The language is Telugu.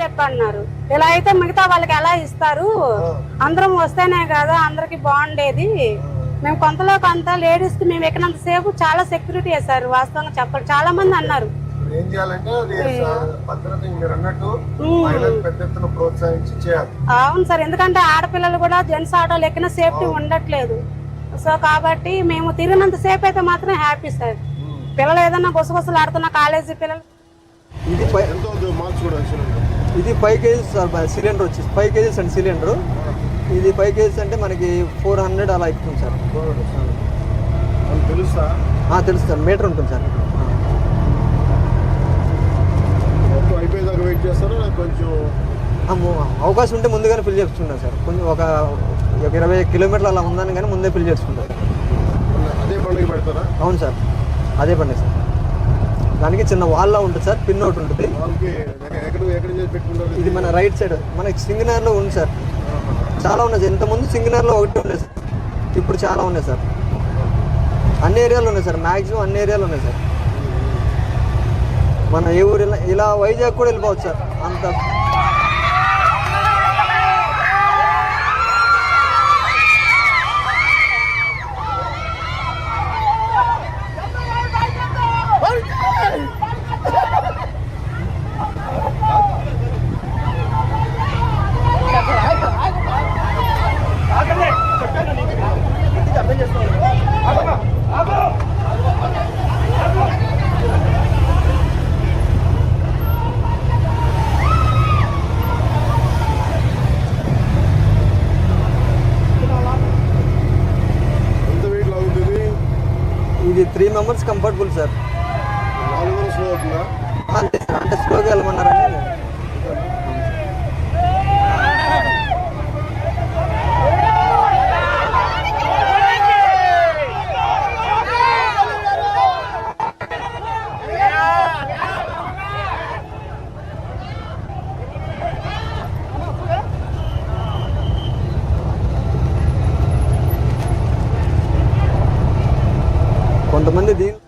చెప్పన్నారు. ఇలా అయితే మిగతా వాళ్ళకి ఎలా ఇస్తారు? అందరం వస్తేనే కదా అందరికి బాగుండేది. మేము కొంతలో కొంత లేడీస్ కి మేము ఎక్కినంత సేపు చాలా సెక్యూరిటీ వేశారు. వాస్తవంగా చెప్పాలి, చాలా మంది అన్నారు. ఏం చేయాలంటే భద్రత మీరు అన్నట్టు పెద్ద ఎత్తున ప్రోత్సహించి చేయాలి. అవును సార్, ఎందుకంటే ఆడపిల్లలు కూడా జెంట్స్ ఆటోలు ఎక్కిన సేఫ్టీ ఉండట్లేదు. సో కాబట్టి మేము తిరిగినంత సేపు అయితే మాత్రం హ్యాపీ సార్. పిల్లలు ఏదన్నా గుసగుసలు ఆడుతున్న కాలేజీ పిల్లలు. ఇది 5 kgs సార్ సిలిండర్ వచ్చేసి 5 kgs అండి సిలిండర్. ఇది 5 kgs అంటే మనకి 400 అలా ఎక్కుతుంది సార్. తెలుసా? తెలుసు సార్, మీటర్ ఉంటుంది సార్. అయిపోయేదాకా వెయిట్ చేస్తారా? కొంచెం అవకాశం ఉంటే ముందుగానే ఫిల్ చేసుకుంటాం సార్. కొంచెం ఒక 20 కిలోమీటర్లు అలా ఉందని కానీ ముందే ఫిల్ చేసుకుంటాం. అదే బండికి పెడతారా? అవును సార్, అదే బండి సార్. దానికి చిన్న వాల్లా ఉంటుంది సార్, పిన్ అవుట్ ఉంటుంది. ఇది మన రైట్ సైడ్ మనకి సింగనర్లో ఉంది సార్. చాలా ఉన్నాయి సార్. ఇంతకుముందు సింగనర్లో ఒకటి ఉన్నాయి సార్, ఇప్పుడు చాలా ఉన్నాయి సార్. అన్ని ఏరియాలు ఉన్నాయి సార్, మ్యాక్సిమం అన్ని ఏరియాలు ఉన్నాయి సార్. మన ఏ ఊరు ఇలా వైజాగ్ కూడా వెళ్ళిపోవచ్చు సార్. అంత ఇది 3 members కంఫర్టబుల్ సార్. అంటే స్లోగా వెళ్ళమన్నారని. కొంతమంది దీని